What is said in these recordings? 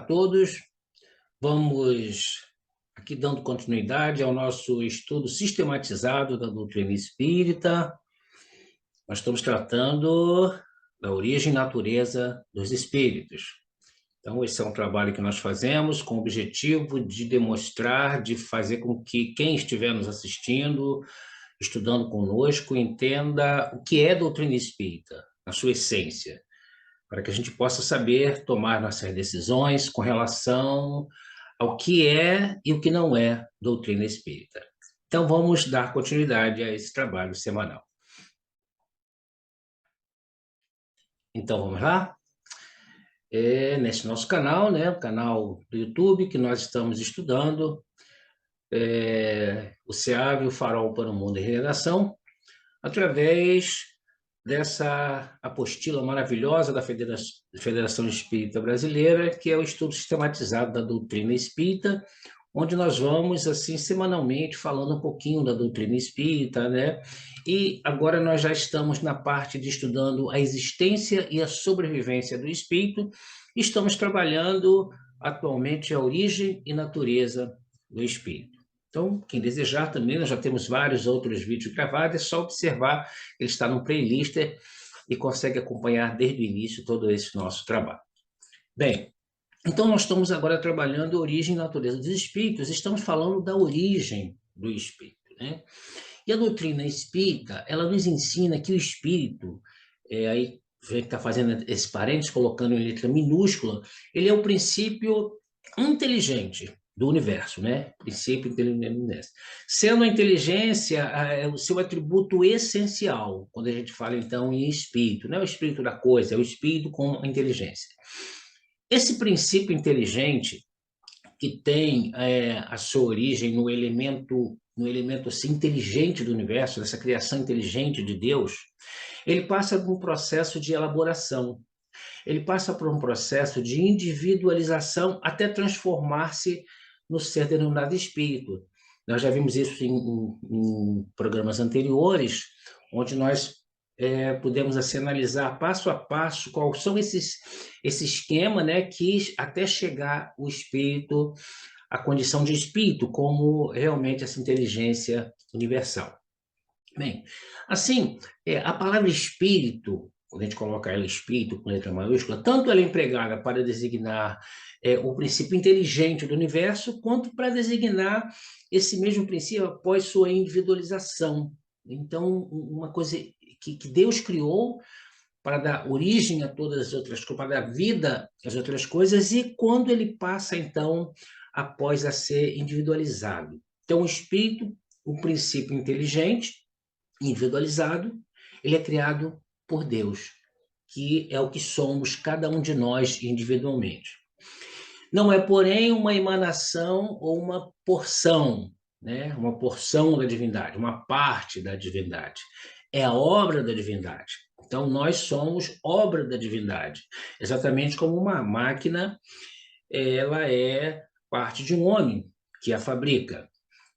todos. Vamos aqui dando continuidade ao nosso estudo sistematizado da doutrina espírita. Nós estamos tratando da origem e natureza dos espíritos. Então, esse é um trabalho que nós fazemos com o objetivo de demonstrar, de fazer com que quem estiver nos assistindo, estudando conosco, entenda o que é doutrina espírita, na sua essência, para que a gente possa saber tomar nossas decisões com relação ao que é e o que não é doutrina espírita. Então, vamos dar continuidade a esse trabalho semanal. Então, vamos lá? Nesse nosso canal, né, o canal do YouTube, que nós estamos estudando, o SEAV, o Farol para o Mundo em Regeneração, através dessa apostila maravilhosa da Federação Espírita Brasileira, que é o estudo sistematizado da doutrina espírita, onde nós vamos, assim, semanalmente, falando um pouquinho da doutrina espírita, né? E agora nós já estamos na parte de estudando a existência e a sobrevivência do espírito. Estamos trabalhando atualmente a origem e natureza do espírito. Então, quem desejar também, nós já temos vários outros vídeos gravados, é só observar, ele está no playlist e consegue acompanhar desde o início todo esse nosso trabalho. Bem, então nós estamos agora trabalhando a origem e natureza dos espíritos, estamos falando da origem do espírito, né? E a doutrina espírita, ela nos ensina que o espírito, aí que está fazendo esse parênteses, colocando em letra minúscula, ele é o princípio inteligente do universo, né? Princípio inteligente do universo. Sendo a inteligência o seu atributo essencial, quando a gente fala, então, em espírito, não é o espírito da coisa, é o espírito com a inteligência. Esse princípio inteligente, que tem a sua origem no elemento assim, inteligente do universo, dessa criação inteligente de Deus, ele passa por um processo de elaboração, ele passa por um processo de individualização até transformar-se no ser denominado espírito. Nós já vimos isso em programas anteriores, onde nós pudemos assim, analisar passo a passo qual são esse esquema, né, que até chegar o espírito, a condição de espírito, como realmente essa inteligência universal. Bem, assim, a palavra espírito, quando a gente coloca ela espírito com letra maiúscula, tanto ela é empregada para designar o princípio inteligente do universo, quanto para designar esse mesmo princípio após sua individualização. Então, uma coisa que Deus criou para dar origem a todas as outras coisas, para dar vida às outras coisas, e quando ele passa, então, após a ser individualizado. Então, o espírito, o princípio inteligente, individualizado, ele é criado por Deus, que é o que somos cada um de nós individualmente. Não é, porém, uma emanação ou uma porção, né? Uma porção da divindade, uma parte da divindade. É a obra da divindade. Então, nós somos obra da divindade, exatamente como uma máquina, ela é parte de um homem que a fabrica.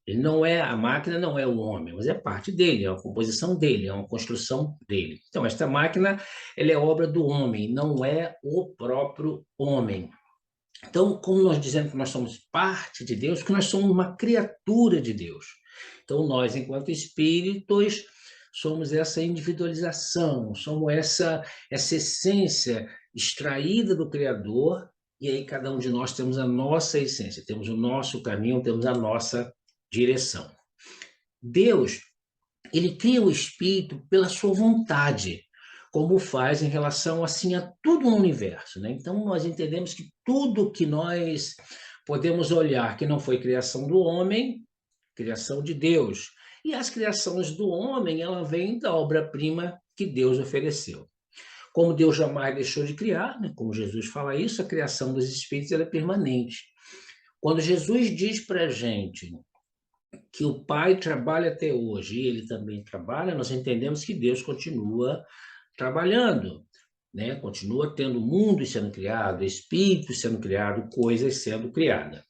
Ele não é, a máquina não é o homem, mas é parte dele, é uma composição dele, é uma construção dele. Então, esta máquina, ela é obra do homem, não é o próprio homem. Então, como nós dizemos que nós somos parte de Deus, que nós somos uma criatura de Deus. Então, nós, enquanto espíritos, somos essa individualização, somos essa essência extraída do Criador, e aí cada um de nós temos a nossa essência, temos o nosso caminho, temos a nossa direção. Deus, ele cria o espírito pela sua vontade, como faz em relação assim a tudo no universo, né? Então nós entendemos que tudo que nós podemos olhar que não foi criação do homem, criação de Deus. E as criações do homem, ela vem da obra-prima que Deus ofereceu. Como Deus jamais deixou de criar, né? Como Jesus fala isso, a criação dos espíritos ela é permanente. Quando Jesus diz para a gente que o Pai trabalha até hoje e ele também trabalha, nós entendemos que Deus continua trabalhando, né? Continua tendo mundos sendo criados, espíritos sendo criados, coisas sendo criadas.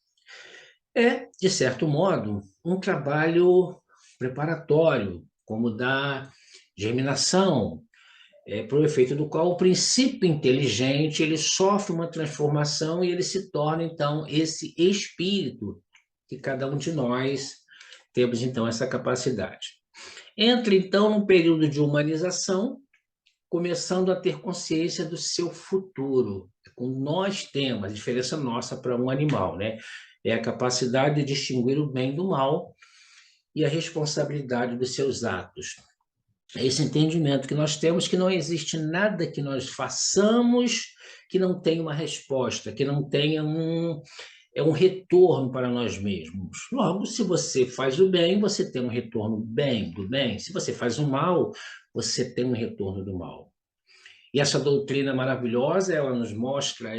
É, de certo modo, um trabalho preparatório, como da germinação, por efeito do qual o princípio inteligente ele sofre uma transformação e ele se torna, então, esse espírito que cada um de nós temos, então, essa capacidade. Entra, então, num período de humanização, começando a ter consciência do seu futuro. Como nós temos, a diferença nossa para um animal, né? É a capacidade de distinguir o bem do mal e a responsabilidade dos seus atos. É esse entendimento que nós temos, que não existe nada que nós façamos que não tenha uma resposta, que não tenha um retorno para nós mesmos. Logo, se você faz o bem, você tem um retorno bem do bem. Se você faz o mal, você tem um retorno do mal. E essa doutrina maravilhosa, ela nos mostra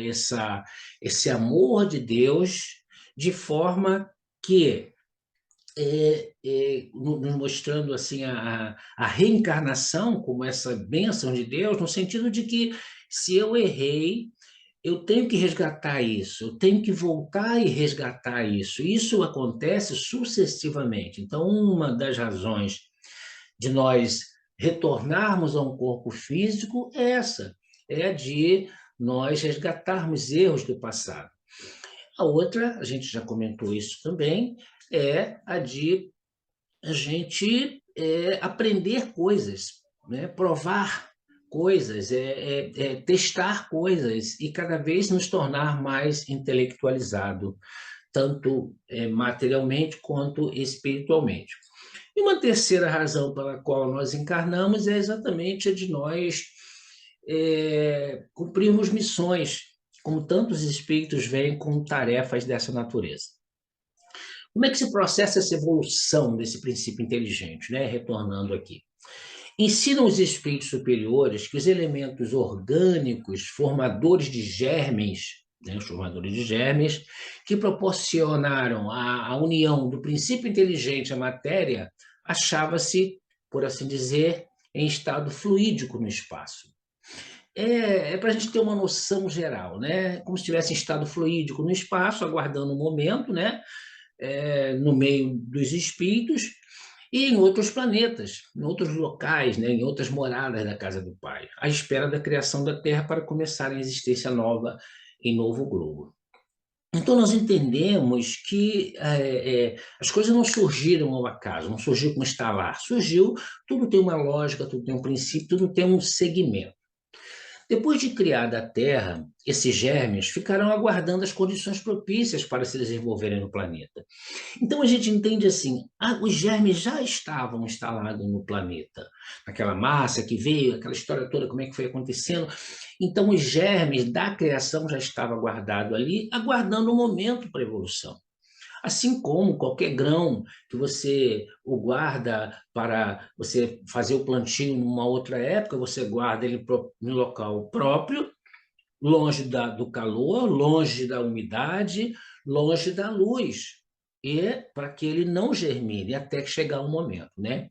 esse amor de Deus de forma que nos mostrando assim a reencarnação como essa bênção de Deus, no sentido de que se eu errei, eu tenho que resgatar isso, eu tenho que voltar e resgatar isso. Isso acontece sucessivamente. Então, uma das razões de nós retornarmos a um corpo físico é essa, é a de nós resgatarmos erros do passado. A outra, a gente já comentou isso também, é a de a gente aprender coisas, né? Provar coisas, testar coisas e cada vez nos tornar mais intelectualizado, tanto materialmente quanto espiritualmente. E uma terceira razão pela qual nós encarnamos é exatamente a de nós cumprirmos missões, como tantos espíritos vêm com tarefas dessa natureza. Como é que se processa essa evolução desse princípio inteligente, né? Retornando aqui. Ensinam os espíritos superiores que os elementos orgânicos, formadores de germes, né, os formadores de germes, que proporcionaram a união do princípio inteligente à matéria, achava-se, por assim dizer, em estado fluídico no espaço. Para a gente ter uma noção geral, né? Como se estivesse em estado fluídico no espaço, aguardando o momento, né? No meio dos espíritos, e em outros planetas, em outros locais, né, em outras moradas da casa do Pai, à espera da criação da Terra para começar a existência nova em novo globo. Então, nós entendemos que as coisas não surgiram ao acaso, não surgiu como estalar, surgiu, tudo tem uma lógica, tudo tem um princípio, tudo tem um segmento. Depois de criada a Terra, esses germes ficarão aguardando as condições propícias para se desenvolverem no planeta. Então a gente entende assim, os germes já estavam instalados no planeta, aquela massa que veio, aquela história toda, como é que foi acontecendo. Então os germes da criação já estavam guardados ali, aguardando o momento para a evolução. Assim como qualquer grão que você o guarda para você fazer o plantio numa outra época, você guarda ele no local próprio, longe do calor, longe da umidade, longe da luz, e para que ele não germine até que chegar o momento, né?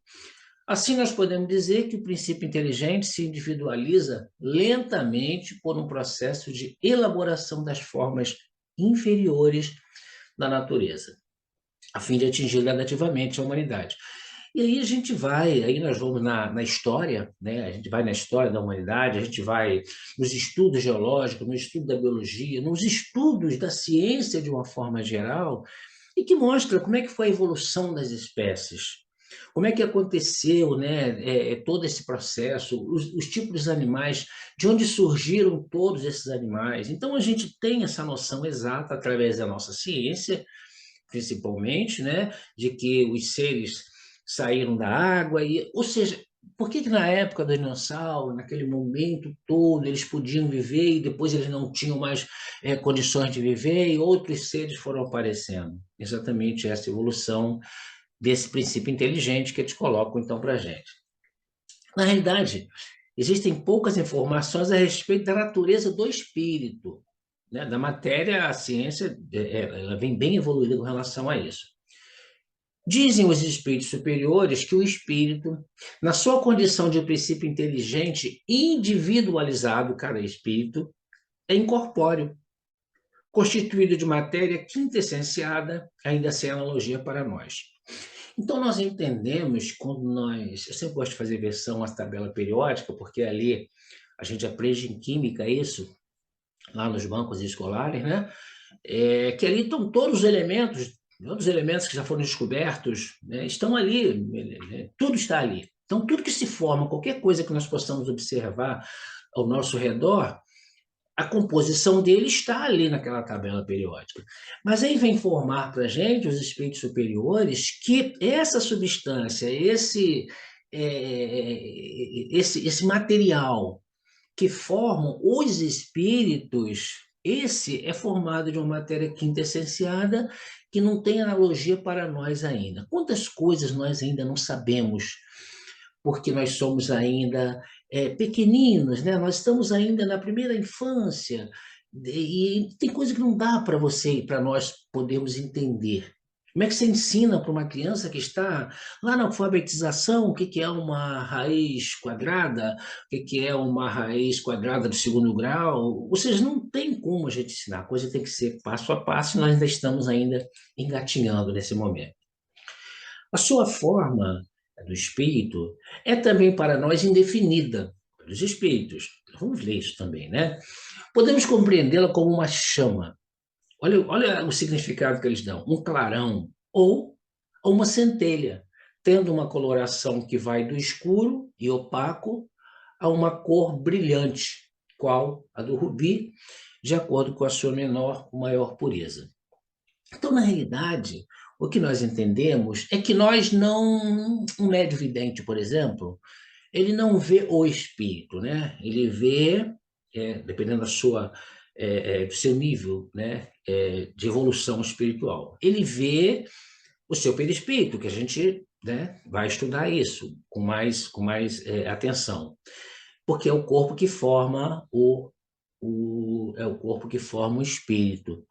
Assim, nós podemos dizer que o princípio inteligente se individualiza lentamente por um processo de elaboração das formas inferiores da natureza, a fim de atingir gradativamente a humanidade. E aí a gente vai, aí nós vamos na história, né? A gente vai na história da humanidade, a gente vai nos estudos geológicos, no estudo da biologia, nos estudos da ciência de uma forma geral, e que mostra como é que foi a evolução das espécies, como é que aconteceu, né, todo esse processo, os tipos de animais, de onde surgiram todos esses animais. Então a gente tem essa noção exata através da nossa ciência, principalmente, né, de que os seres saíram da água, ou seja, por que na época do dinossauro, naquele momento todo, eles podiam viver e depois eles não tinham mais condições de viver e outros seres foram aparecendo? Exatamente essa evolução desse princípio inteligente que eles colocam então para a gente. Na realidade, existem poucas informações a respeito da natureza do espírito, né? Da matéria, a ciência ela vem bem evoluída com relação a isso. Dizem os espíritos superiores que o espírito, na sua condição de princípio inteligente individualizado, cada espírito, é incorpóreo, constituído de matéria quintessenciada, ainda sem analogia para nós. Então, nós entendemos quando eu sempre gosto de fazer versão à tabela periódica, porque ali a gente aprende em química isso, lá nos bancos escolares, né? Que ali estão todos os elementos que já foram descobertos, né, estão ali, né, tudo está ali. Então, tudo que se forma, qualquer coisa que nós possamos observar ao nosso redor, a composição dele está ali naquela tabela periódica. Mas aí vem informar para a gente, os espíritos superiores, que essa substância, esse material que formam os espíritos, esse é formado de uma matéria quintessenciada que não tem analogia para nós ainda. Quantas coisas nós ainda não sabemos, porque nós somos ainda pequeninos, né? Nós estamos ainda na primeira infância, e tem coisa que não dá para você e para nós podermos entender. Como é que você ensina para uma criança que está lá na alfabetização o que que é uma raiz quadrada, o que que é uma raiz quadrada do segundo grau? Ou seja, não tem como a gente ensinar, a coisa tem que ser passo a passo, e nós ainda estamos ainda engatinhando nesse momento. A sua forma do espírito é também para nós indefinida pelos espíritos. Vamos ler isso também, né? Podemos compreendê-la como uma chama. Olha o significado que eles dão: um clarão ou uma centelha, tendo uma coloração que vai do escuro e opaco a uma cor brilhante, qual a do rubi, de acordo com a sua menor ou maior pureza. Então, na realidade, o que nós entendemos é que nós não. Um médio vidente, por exemplo, ele não vê o espírito, né? Ele vê, dependendo do seu nível, né, de evolução espiritual, ele vê o seu perispírito, que a gente, né, vai estudar isso com mais atenção, porque é o corpo que forma é o corpo que forma o espírito.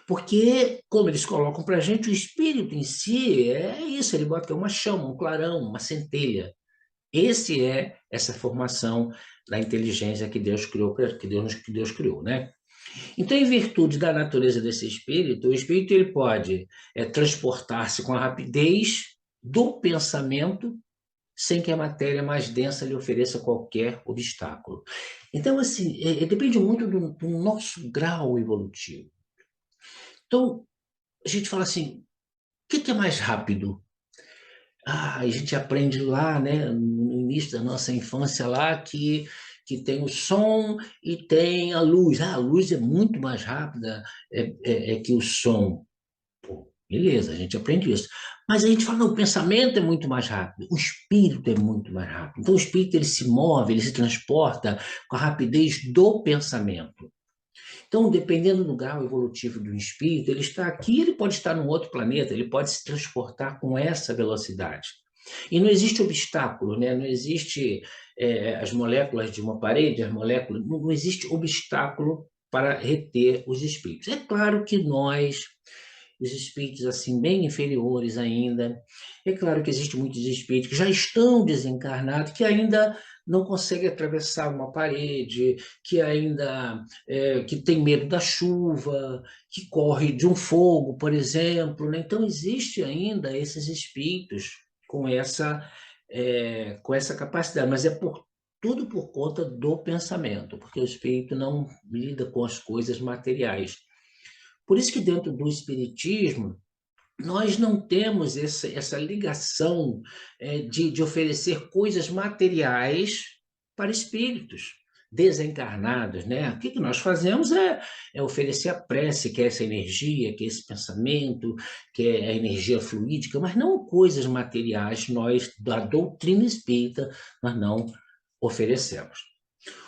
Porque, como eles colocam para a gente, o espírito em si é isso, ele bota que é uma chama, um clarão, uma centelha. Esse é essa formação da inteligência que Deus criou, que Deus criou, né? Então, em virtude da natureza desse espírito, o espírito ele pode transportar-se com a rapidez do pensamento, sem que a matéria mais densa lhe ofereça qualquer obstáculo. Então, assim, depende muito do nosso grau evolutivo. Então, a gente fala assim, o que é mais rápido? A gente aprende lá, né, no início da nossa infância lá, que tem o som e tem a luz. A luz é muito mais rápida que o som. Pô, beleza, a gente aprende isso. Mas a gente fala, não, o pensamento é muito mais rápido, o espírito é muito mais rápido. Então, o espírito ele se move, ele se transporta com a rapidez do pensamento. Então, dependendo do grau evolutivo do espírito, ele está aqui, ele pode estar num outro planeta, ele pode se transportar com essa velocidade. E não existe obstáculo, né? Não existe as moléculas de uma parede, as moléculas, não existe obstáculo para reter os espíritos. É claro que nós, os espíritos assim bem inferiores ainda, é claro que existem muitos espíritos que já estão desencarnados, que ainda não conseguem atravessar uma parede, que ainda que tem medo da chuva, que corre de um fogo, por exemplo, né? Então existe ainda esses espíritos com essa capacidade, mas tudo por conta do pensamento, porque o espírito não lida com as coisas materiais. Por isso que dentro do espiritismo nós não temos essa ligação de oferecer coisas materiais para espíritos desencarnados, né? O que nós fazemos é oferecer a prece, que é essa energia, que é esse pensamento, que é a energia fluídica, mas não coisas materiais, nós, da doutrina espírita, nós não oferecemos.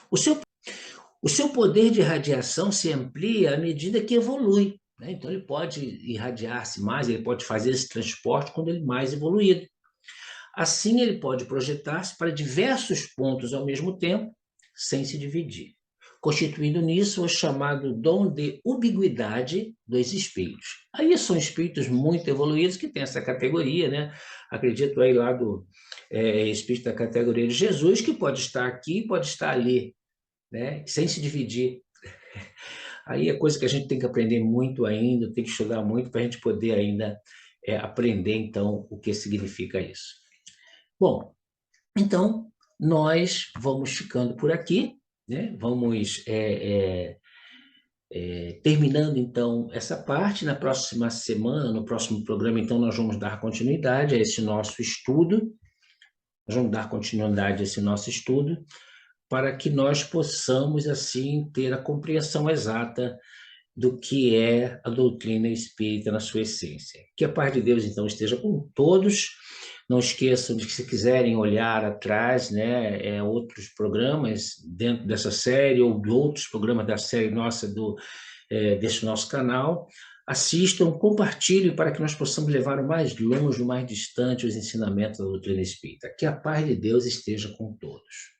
O seu o seu poder de radiação se amplia à medida que evolui, né? Então, ele pode irradiar-se mais, ele pode fazer esse transporte quando ele é mais evoluído. Assim, ele pode projetar-se para diversos pontos ao mesmo tempo, sem se dividir, constituindo nisso o chamado dom de ubiguidade dos espíritos. Aí são espíritos muito evoluídos que têm essa categoria, né? Acredito aí lá do espírito da categoria de Jesus, que pode estar aqui, pode estar ali, né? Sem se dividir. Aí é coisa que a gente tem que aprender muito ainda, tem que estudar muito para a gente poder ainda aprender, então, o que significa isso. Bom, então, nós vamos ficando por aqui, né? Vamos terminando, então, essa parte. Na próxima semana, no próximo programa, então, nós vamos dar continuidade a esse nosso estudo, para que nós possamos, assim, ter a compreensão exata do que é a doutrina espírita na sua essência. Que a paz de Deus, então, esteja com todos. Não esqueçam de que, se quiserem olhar atrás, né, outros programas dentro dessa série, ou de outros programas da série nossa, desse nosso canal, assistam, compartilhem, para que nós possamos levar o mais longe, o mais distante, os ensinamentos da doutrina espírita. Que a paz de Deus esteja com todos.